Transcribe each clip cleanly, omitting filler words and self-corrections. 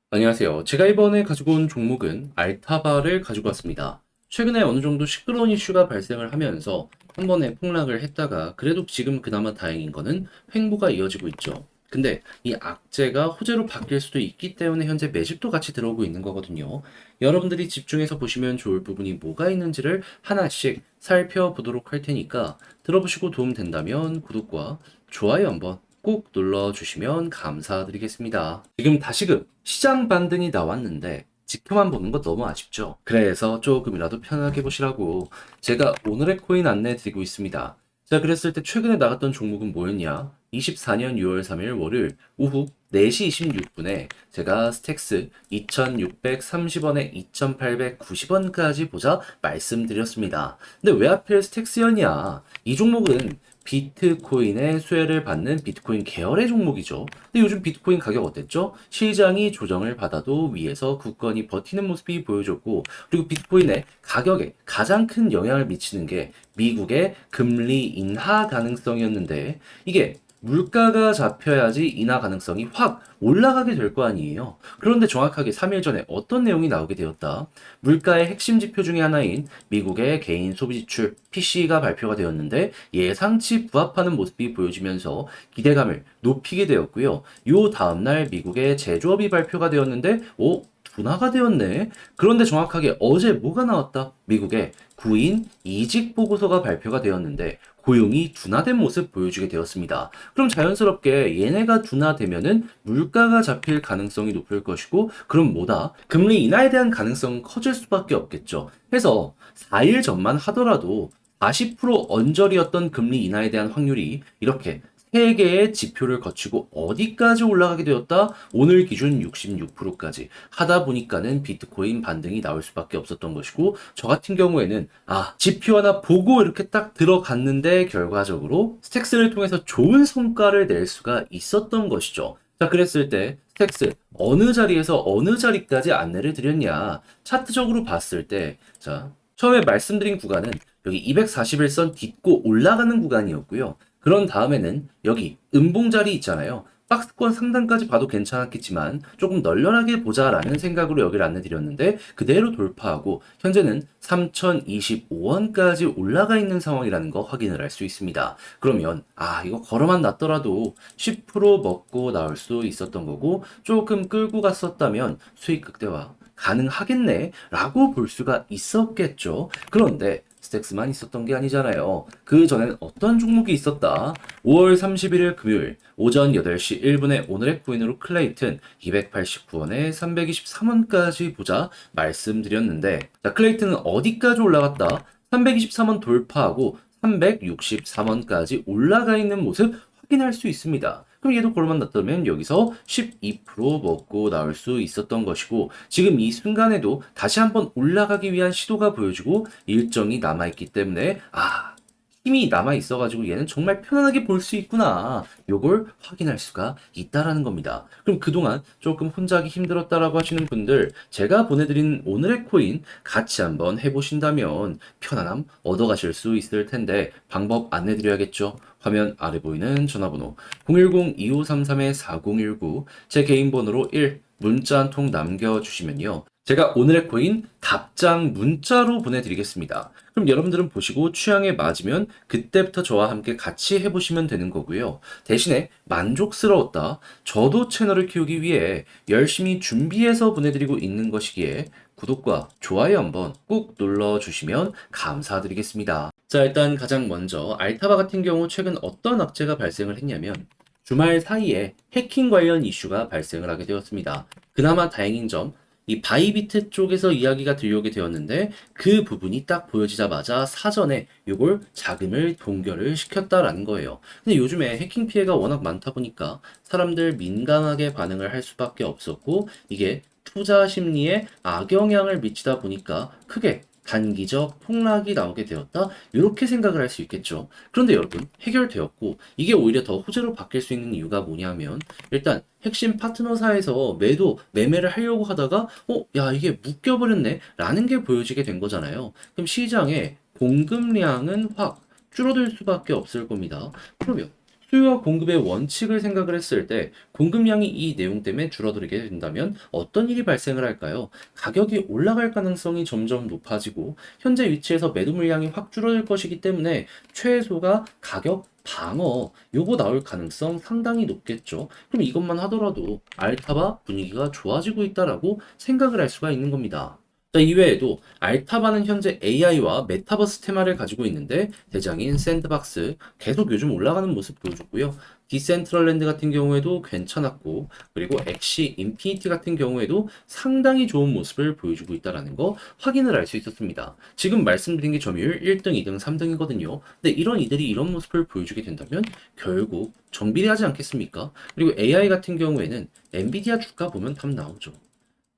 안녕하세요. 제가 이번에 가지고 온 종목은 알타바를 가지고 왔습니다. 최근에 어느 정도 시끄러운 이슈가 발생을 하면서 한 번에 폭락을 했다가 그래도 지금 그나마 다행인 거는 횡보가 이어지고 있죠. 근데 이 악재가 호재로 바뀔 수도 있기 때문에 현재 매집도 같이 들어오고 있는 거거든요. 여러분들이 집중해서 보시면 좋을 부분이 뭐가 있는지를 하나씩 살펴보도록 할 테니까 들어보시고 도움 된다면 구독과 좋아요 한번 꼭 눌러주시면 감사드리겠습니다. 지금 다시금 시장 반등이 나왔는데 지켜만 보는 거 너무 아쉽죠? 그래서 조금이라도 편하게 보시라고 제가 오늘의 코인 안내 드리고 있습니다. 자, 그랬을 때 최근에 나갔던 종목은 뭐였냐? 24년 6월 3일 월요일 오후 4시 26분에 제가 스택스 2,630원에 2,890원까지 보자 말씀드렸습니다. 근데 왜 하필 스택스였냐? 이 종목은 비트코인의 수혜를 받는 비트코인 계열의 종목이죠. 근데 요즘 비트코인 가격 어땠죠? 시장이 조정을 받아도 위에서 굳건히 버티는 모습이 보여줬고, 그리고 비트코인의 가격에 가장 큰 영향을 미치는 게 미국의 금리 인하 가능성이었는데, 이게 물가가 잡혀야지 인하 가능성이 확 올라가게 될 거 아니에요. 그런데 정확하게 3일 전에 어떤 내용이 나오게 되었다. 물가의 핵심 지표 중에 하나인 미국의 개인 소비 지출 PC가 발표가 되었는데 예상치 부합하는 모습이 보여지면서 기대감을 높이게 되었고요. 요 다음날 미국의 제조업이 발표가 되었는데 둔화가 되었네. 그런데 정확하게 어제 뭐가 나왔다? 미국의 구인 이직 보고서가 발표가 되었는데 고용이 둔화된 모습 보여주게 되었습니다. 그럼 자연스럽게 얘네가 둔화되면은 물가가 잡힐 가능성이 높을 것이고, 그럼 뭐다? 금리 인하에 대한 가능성은 커질 수밖에 없겠죠. 해서 4일 전만 하더라도 40% 언저리였던 금리 인하에 대한 확률이 이렇게 3개의 지표를 거치고 어디까지 올라가게 되었다? 오늘 기준 66%까지 하다 보니까는 비트코인 반등이 나올 수밖에 없었던 것이고, 저 같은 경우에는 지표 하나 보고 이렇게 딱 들어갔는데 결과적으로 스택스를 통해서 좋은 성과를 낼 수가 있었던 것이죠. 자, 그랬을 때 스택스 어느 자리에서 어느 자리까지 안내를 드렸냐? 차트적으로 봤을 때, 자, 처음에 말씀드린 구간은 여기 241선 딛고 올라가는 구간이었고요. 그런 다음에는 여기 음봉 자리 있잖아요. 박스권 상단까지 봐도 괜찮았겠지만 조금 널널하게 보자라는 생각으로 여기를 안내드렸는데 그대로 돌파하고 현재는 3,025원까지 올라가 있는 상황이라는 거 확인을 할 수 있습니다. 그러면 이거 걸어만 놨더라도 10% 먹고 나올 수 있었던 거고, 조금 끌고 갔었다면 수익 극대화 가능하겠네 라고 볼 수가 있었겠죠. 그런데 스택스만 있었던 게 아니잖아요. 그 전엔 어떤 종목이 있었다? 5월 31일 금요일 오전 8시 1분에 오늘의 코인으로 클레이튼 289원에 323원까지 보자 말씀드렸는데, 자, 클레이튼은 어디까지 올라갔다? 323원 돌파하고 363원까지 올라가 있는 모습 확인할 수 있습니다. 그럼 얘도 골만 났다면 여기서 12% 먹고 나올 수 있었던 것이고, 지금 이 순간에도 다시 한번 올라가기 위한 시도가 보여지고 일정이 남아있기 때문에 힘이 남아있어가지고 얘는 정말 편안하게 볼 수 있구나, 요걸 확인할 수가 있다라는 겁니다. 그럼 그동안 조금 혼자 하기 힘들었다라고 하시는 분들, 제가 보내드린 오늘의 코인 같이 한번 해보신다면 편안함 얻어가실 수 있을 텐데 방법 안내드려야겠죠. 화면 아래 보이는 전화번호 010-2533-4019, 제 개인 번호로 1 문자 한 통 남겨주시면요, 제가 오늘의 코인 답장 문자로 보내드리겠습니다. 그럼 여러분들은 보시고 취향에 맞으면 그때부터 저와 함께 같이 해보시면 되는 거고요. 대신에 만족스러웠다, 저도 채널을 키우기 위해 열심히 준비해서 보내드리고 있는 것이기에 구독과 좋아요 한번 꾹 눌러주시면 감사드리겠습니다. 자, 일단 가장 먼저 알타바 같은 경우 최근 어떤 악재가 발생을 했냐면 주말 사이에 해킹 관련 이슈가 발생을 하게 되었습니다. 그나마 다행인 점, 이 바이비트 쪽에서 이야기가 들려오게 되었는데 그 부분이 딱 보여지자마자 사전에 요걸 자금을 동결을 시켰다라는 거예요. 근데 요즘에 해킹 피해가 워낙 많다 보니까 사람들 민감하게 반응을 할 수밖에 없었고, 이게 투자 심리에 악영향을 미치다 보니까 크게 단기적 폭락이 나오게 되었다, 이렇게 생각을 할 수 있겠죠. 그런데 여러분, 해결되었고 이게 오히려 더 호재로 바뀔 수 있는 이유가 뭐냐면, 일단 핵심 파트너사에서 매매를 하려고 하다가 야, 이게 묶여버렸네 라는 게 보여지게 된 거잖아요. 그럼 시장의 공급량은 확 줄어들 수밖에 없을 겁니다. 그러면 수요와 공급의 원칙을 생각을 했을 때 공급량이 이 내용 때문에 줄어들게 된다면 어떤 일이 발생을 할까요? 가격이 올라갈 가능성이 점점 높아지고 현재 위치에서 매도 물량이 확 줄어들 것이기 때문에 최소가 가격 방어 요거 나올 가능성 상당히 높겠죠. 그럼 이것만 하더라도 알타바 분위기가 좋아지고 있다라고 생각을 할 수가 있는 겁니다. 자, 이외에도 알타바는 현재 AI와 메타버스 테마를 가지고 있는데 대장인 샌드박스 계속 요즘 올라가는 모습 보여줬고요. 디센트럴랜드 같은 경우에도 괜찮았고 그리고 엑시 인피니티 같은 경우에도 상당히 좋은 모습을 보여주고 있다는 거 확인을 할 수 있었습니다. 지금 말씀드린 게 점유율 1등, 2등, 3등이거든요. 근데 이런 이들이 이런 모습을 보여주게 된다면 결국 정비례하지 않겠습니까? 그리고 AI 같은 경우에는 엔비디아 주가 보면 답 나오죠.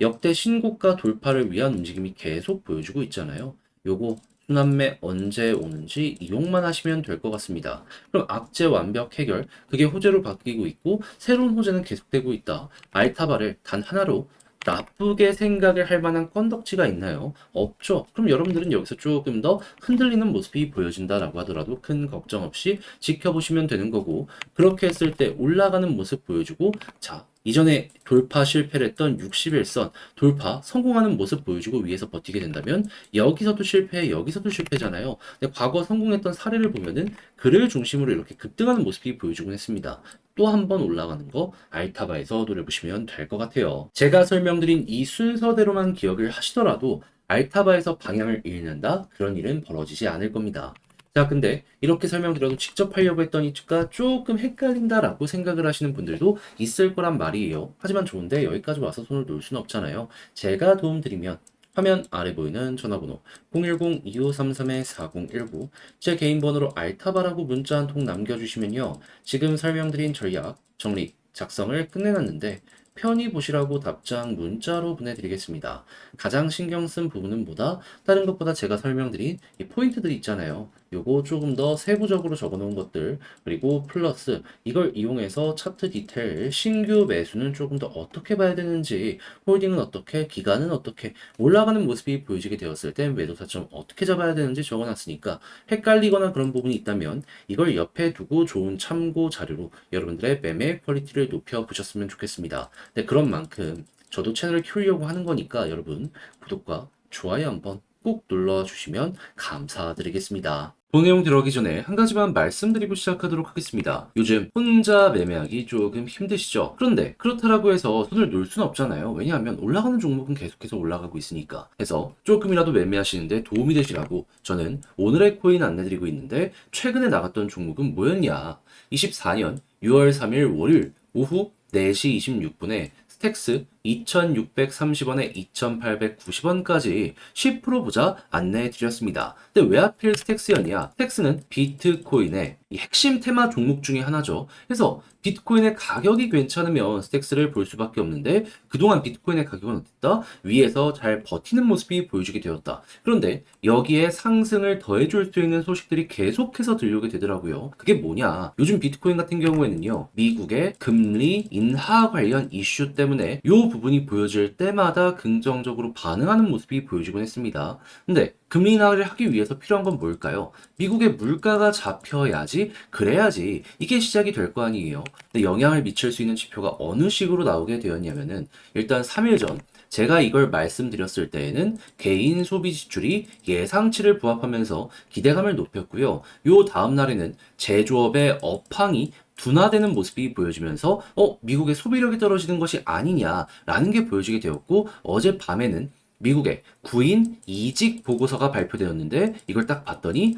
역대 신고가 돌파를 위한 움직임이 계속 보여주고 있잖아요. 요거 순환매 언제 오는지 이용만 하시면 될 것 같습니다. 그럼 악재 완벽 해결, 그게 호재로 바뀌고 있고 새로운 호재는 계속되고 있다. 알타바를 단 하나로 나쁘게 생각을 할 만한 건덕지가 있나요? 없죠. 그럼 여러분들은 여기서 조금 더 흔들리는 모습이 보여진다라고 하더라도 큰 걱정 없이 지켜보시면 되는 거고, 그렇게 했을 때 올라가는 모습 보여주고, 자, 이전에 돌파 실패를 했던 61선 돌파 성공하는 모습 보여주고 위에서 버티게 된다면 여기서도 실패, 여기서도 실패잖아요. 근데 과거 성공했던 사례를 보면은 그를 중심으로 이렇게 급등하는 모습이 보여주곤 했습니다. 또 한 번 올라가는 거 알타바에서 노려보시면 될 것 같아요. 제가 설명드린 이 순서대로만 기억을 하시더라도 알타바에서 방향을 잃는다? 그런 일은 벌어지지 않을 겁니다. 자, 근데 이렇게 설명드려도 직접 하려고 했더니 조금 헷갈린다라고 생각을 하시는 분들도 있을 거란 말이에요. 하지만 좋은데 여기까지 와서 손을 놓을 수는 없잖아요. 제가 도움드리면 화면 아래 보이는 전화번호 010-2533-4019 제 개인 번호로 알타바라고 문자 한 통 남겨주시면요. 지금 설명드린 전략, 정리, 작성을 끝내놨는데 편히 보시라고 답장 문자로 보내드리겠습니다. 가장 신경 쓴 부분은 뭐다? 다른 것보다 제가 설명드린 이 포인트들 있잖아요. 요거 조금 더 세부적으로 적어놓은 것들, 그리고 플러스 이걸 이용해서 차트 디테일, 신규 매수는 조금 더 어떻게 봐야 되는지, 홀딩은 어떻게, 기간은 어떻게, 올라가는 모습이 보여지게 되었을 때 매도 타점 어떻게 잡아야 되는지 적어놨으니까 헷갈리거나 그런 부분이 있다면 이걸 옆에 두고 좋은 참고 자료로 여러분들의 매매 퀄리티를 높여보셨으면 좋겠습니다. 네, 그런 만큼 저도 채널을 키우려고 하는 거니까 여러분 구독과 좋아요 한번 꼭 눌러주시면 감사드리겠습니다. 본 내용 들어가기 전에 한 가지만 말씀드리고 시작하도록 하겠습니다. 요즘 혼자 매매하기 조금 힘드시죠? 그런데 그렇다라고 해서 손을 놓을 수는 없잖아요. 왜냐하면 올라가는 종목은 계속해서 올라가고 있으니까. 해서 조금이라도 매매하시는데 도움이 되시라고 저는 오늘의 코인 안내드리고 있는데 최근에 나갔던 종목은 뭐였냐? 24년 6월 3일 월요일 오후 4시 26분에 스택스 2,630원에 2,890원까지 10% 보자 안내해 드렸습니다. 근데 왜 하필 스택스였냐? 스택스는 비트코인의 이 핵심 테마 종목 중에 하나죠. 그래서 비트코인의 가격이 괜찮으면 스택스를 볼 수밖에 없는데 그동안 비트코인의 가격은 어땠다? 위에서 잘 버티는 모습이 보여주게 되었다. 그런데 여기에 상승을 더해줄 수 있는 소식들이 계속해서 들려오게 되더라고요. 그게 뭐냐? 요즘 비트코인 같은 경우에는요. 미국의 금리 인하 관련 이슈 때문에 요 부분이 보여질 때마다 긍정적으로 반응하는 모습이 보여지곤 했습니다. 근데 금리 인하를 하기 위해서 필요한 건 뭘까요? 미국의 물가가 잡혀야지, 그래야지 이게 시작이 될 거 아니에요. 근데 영향을 미칠 수 있는 지표가 어느 식으로 나오게 되었냐면은 일단 3일 전 제가 이걸 말씀드렸을 때에는 개인 소비 지출이 예상치를 부합하면서 기대감을 높였고요. 요 다음 날에는 제조업의 업황이 둔화되는 모습이 보여지면서 미국의 소비력이 떨어지는 것이 아니냐라는 게 보여지게 되었고 어젯밤에는 미국의 구인 이직 보고서가 발표되었는데 이걸 딱 봤더니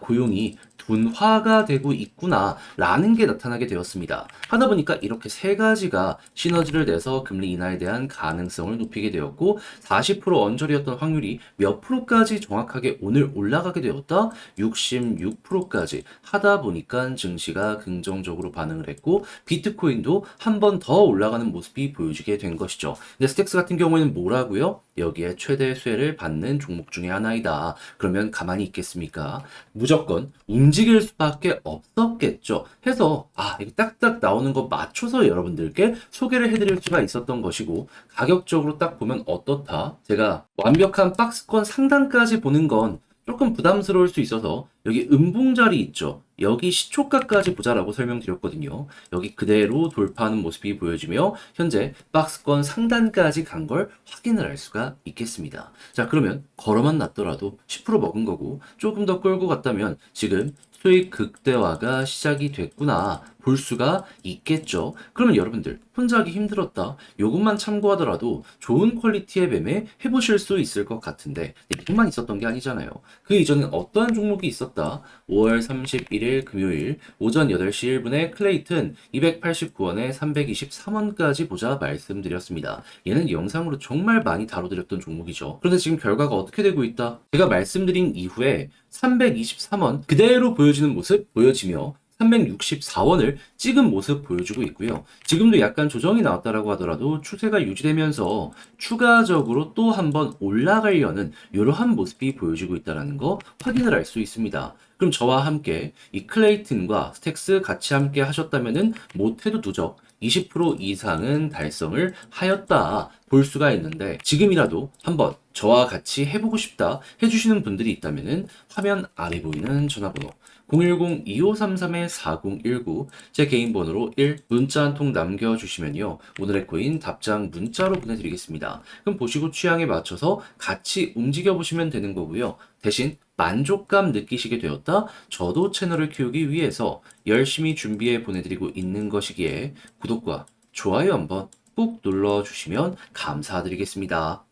고용이 둔화가 되고 있구나 라는 게 나타나게 되었습니다. 하다 보니까 이렇게 세 가지가 시너지를 내서 금리 인하에 대한 가능성을 높이게 되었고 40% 언저리였던 확률이 몇 프로까지 정확하게 오늘 올라가게 되었다? 66%까지 하다 보니까 증시가 긍정적으로 반응을 했고 비트코인도 한 번 더 올라가는 모습이 보여지게 된 것이죠. 근데 스택스 같은 경우에는 뭐라고요? 여기에 최대 수혜를 받는 종목 중에 하나이다. 그러면 가만히 있겠습니까? 무조건 움직일 수밖에 없었겠죠. 해서 이거 딱딱 나오는 거 맞춰서 여러분들께 소개를 해드릴 수가 있었던 것이고 가격적으로 딱 보면 어떻다? 제가 완벽한 박스권 상단까지 보는 건 조금 부담스러울 수 있어서 여기 음봉자리 있죠. 여기 시초가까지 보자라고 설명드렸거든요. 여기 그대로 돌파하는 모습이 보여지며 현재 박스권 상단까지 간 걸 확인을 할 수가 있겠습니다. 자, 그러면 걸어만 놨더라도 10% 먹은 거고 조금 더 끌고 갔다면 지금 수익 극대화가 시작이 됐구나 볼 수가 있겠죠. 그러면 여러분들 혼자 하기 힘들었다. 요것만 참고하더라도 좋은 퀄리티의 매매 해보실 수 있을 것 같은데 이것만 있었던 게 아니잖아요. 그 이전엔 어떠한 종목이 있었다. 5월 31일 금요일 오전 8시 1분에 클레이튼 289원에 323원까지 보자 말씀드렸습니다. 얘는 영상으로 정말 많이 다뤄드렸던 종목이죠. 그런데 지금 결과가 어떻게 되고 있다? 제가 말씀드린 이후에 323원 그대로 보여지는 모습 보여지며 364원을 찍은 모습 보여주고 있고요. 지금도 약간 조정이 나왔다라고 하더라도 추세가 유지되면서 추가적으로 또 한번 올라가려는 이러한 모습이 보여지고 있다는 거 확인을 할 수 있습니다. 그럼 저와 함께 이 클레이튼과 스택스 같이 함께 하셨다면은 못해도 누적 20% 이상은 달성을 하였다 볼 수가 있는데 지금이라도 한번 저와 같이 해보고 싶다 해주시는 분들이 있다면은 화면 아래 보이는 전화번호 010-2533-4019 제 개인 번호로 1 문자 한 통 남겨주시면요. 오늘의 코인 답장 문자로 보내드리겠습니다. 그럼 보시고 취향에 맞춰서 같이 움직여보시면 되는 거고요. 대신 만족감 느끼시게 되었다? 저도 채널을 키우기 위해서 열심히 준비해 보내드리고 있는 것이기에 구독과 좋아요 한번 꾹 눌러주시면 감사드리겠습니다.